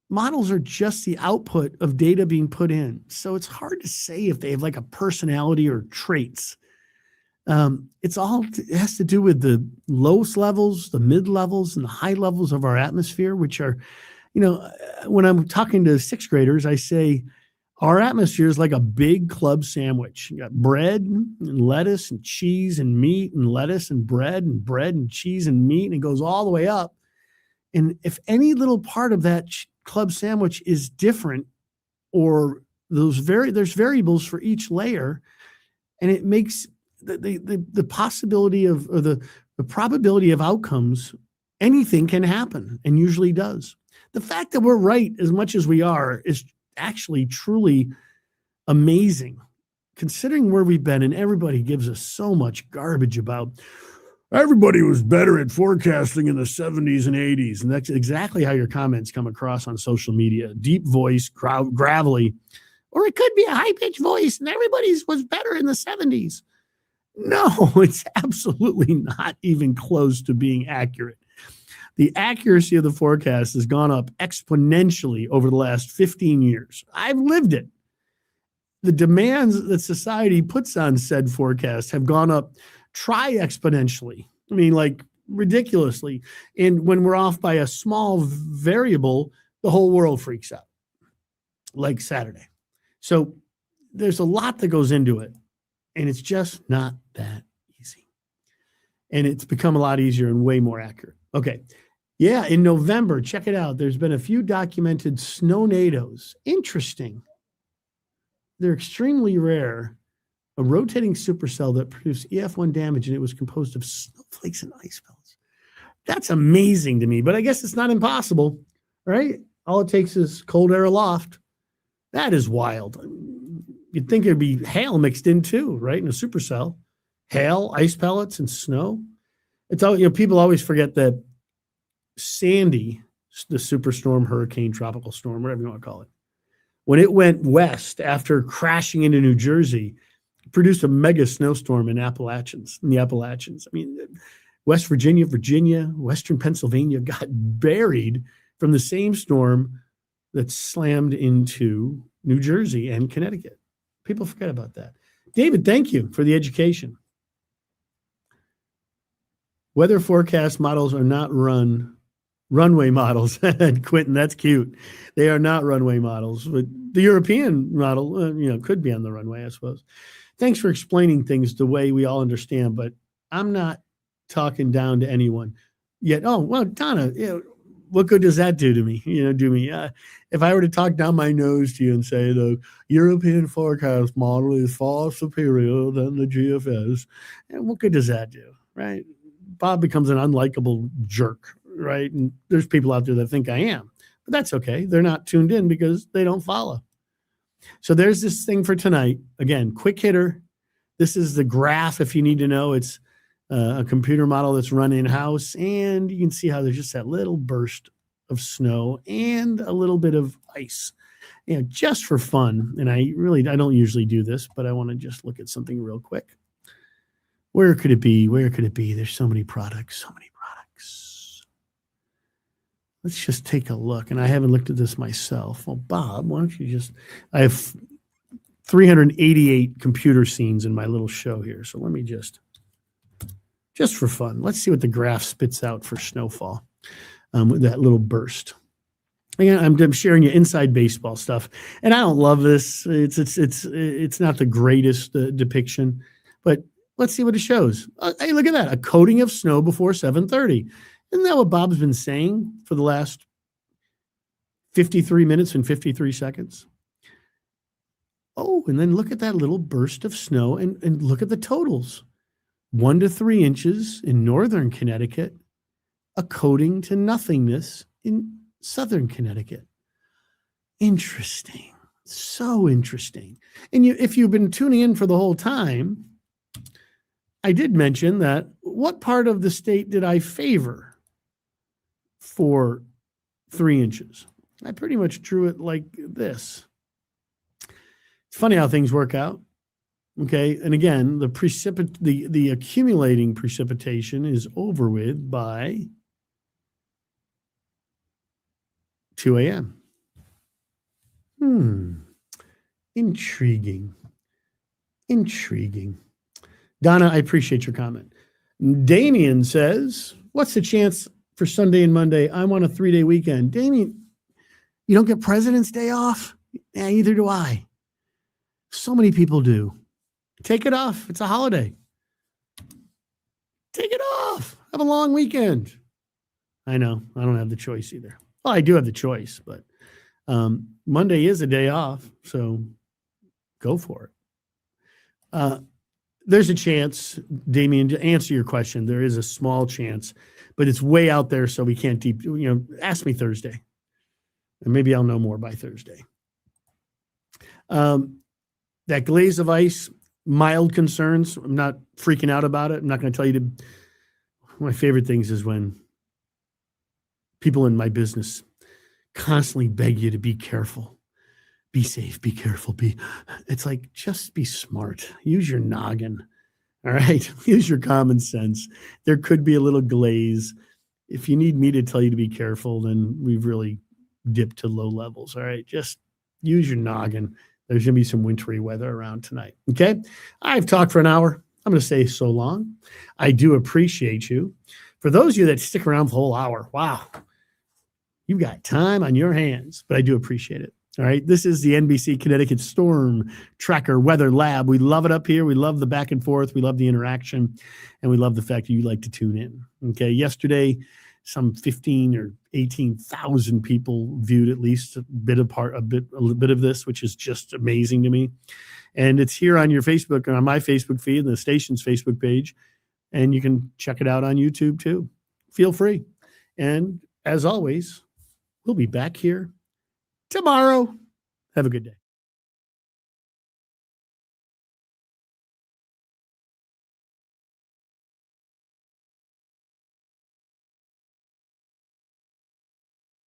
models are just the output of data being put in. So it's hard to say if they have like a personality or traits. It has to do with the lowest levels, the mid levels, and the high levels of our atmosphere, which are, when I'm talking to sixth graders, I say, Our atmosphere is like a big club sandwich. You got bread and lettuce and cheese and meat and lettuce and bread and cheese and meat, and it goes all the way up. And if any little part of that club sandwich is different, or there's variables for each layer, and it makes the possibility of, or the probability of outcomes, anything can happen, and usually does. The fact that we're right as much as we are is actually truly amazing, considering where we've been, and everybody gives us so much garbage about everybody was better at forecasting in the 70s and 80s. And that's exactly how your comments come across on social media. Deep voice, gravelly, or it could be a high-pitched voice and everybody's was better in the 70s. No, it's absolutely not even close to being accurate. The accuracy of the forecast has gone up exponentially over the last 15 years. I've lived it. The demands that society puts on said forecast have gone up exponentially. I mean, like ridiculously. And when we're off by a small variable, the whole world freaks out, like Saturday. So there's a lot that goes into it, and it's just not that easy. And it's become a lot easier and way more accurate. Okay. Yeah, in November, check it out. There's been a few documented snow-nados. Interesting. They're extremely rare. A rotating supercell that produced EF1 damage, and it was composed of snowflakes and ice pellets. That's amazing to me, but I guess it's not impossible, right? All it takes is cold air aloft. That is wild. You'd think it'd be hail mixed in too, right? In a supercell. Hail, ice pellets, and snow. It's all, people always forget that Sandy, the superstorm, hurricane, tropical storm, whatever you want to call it, when it went west after crashing into New Jersey, it produced a mega snowstorm in the Appalachians. I mean, West Virginia, Western Pennsylvania got buried from the same storm that slammed into New Jersey and Connecticut. People forget about that. David, thank you for the education. Weather forecast models are not runway models. Quentin, that's cute. They are not runway models, but the European model, could be on the runway, I suppose. Thanks for explaining things the way we all understand, but I'm not talking down to anyone yet. Oh, well, Donna, what good does that do to me? If I were to talk down my nose to you and say the European forecast model is far superior than the GFS, what good does that do, right? Bob becomes an unlikable jerk, right? And there's people out there that think I am, but that's okay. They're not tuned in because they don't follow. So there's this thing for tonight. Again, quick hitter. This is the graph if you need to know. It's a computer model that's run in-house, and you can see how there's just that little burst of snow and a little bit of ice, just for fun. And I don't usually do this, but I want to just look at something real quick. Where could it be? There's so many products. Let's just take a look. And I haven't looked at this myself. Well, Bob, why don't you I have 388 computer scenes in my little show here. So let me just for fun, let's see what the graph spits out for snowfall with that little burst. Again, I'm sharing you inside baseball stuff. And I don't love this. It's not the greatest depiction, but let's see what it shows. Hey, look at that. A coating of snow before 7:30. Isn't that what Bob's been saying for the last 53 minutes and 53 seconds? Oh, and then look at that little burst of snow and look at the totals. 1 to 3 inches in northern Connecticut, a coating to nothingness in southern Connecticut. Interesting. So interesting. And if you've been tuning in for the whole time, I did mention that what part of the state did I favor for 3 inches? I pretty much drew it like this. It's funny how things work out. Okay. And again, the accumulating precipitation is over with by 2 a.m. Intriguing. Donna, I appreciate your comment. Damien says, what's the chance for Sunday and Monday? I'm on a 3-day weekend. Damien, you don't get President's Day off? Yeah, neither do I. So many people do. Take it off. It's a holiday. Take it off. Have a long weekend. I know. I don't have the choice either. Well, I do have the choice, but Monday is a day off, so go for it. There's a chance, Damien, to answer your question. There is a small chance, but it's way out there, so we can't ask me Thursday. And maybe I'll know more by Thursday. That glaze of ice, mild concerns. I'm not freaking out about it. I'm not going to tell you one of my favorite things is when people in my business constantly beg you to be careful, be safe, be careful, it's like, just be smart. Use your noggin. All right. Use your common sense. There could be a little glaze. If you need me to tell you to be careful, then we've really dipped to low levels. All right. Just use your noggin. There's going to be some wintry weather around tonight. Okay. I've talked for an hour. I'm going to say so long. I do appreciate you. For those of you that stick around for the whole hour, wow, you've got time on your hands, but I do appreciate it. All right. This is the NBC Connecticut Storm Tracker Weather Lab. We love it up here. We love the back and forth. We love the interaction, and we love the fact that you like to tune in. Okay. Yesterday, some 15 or 18,000 people viewed at least a little bit of this, which is just amazing to me. And it's here on your Facebook and on my Facebook feed and the station's Facebook page. And you can check it out on YouTube too. Feel free. And as always, we'll be back here tomorrow. Have a good day.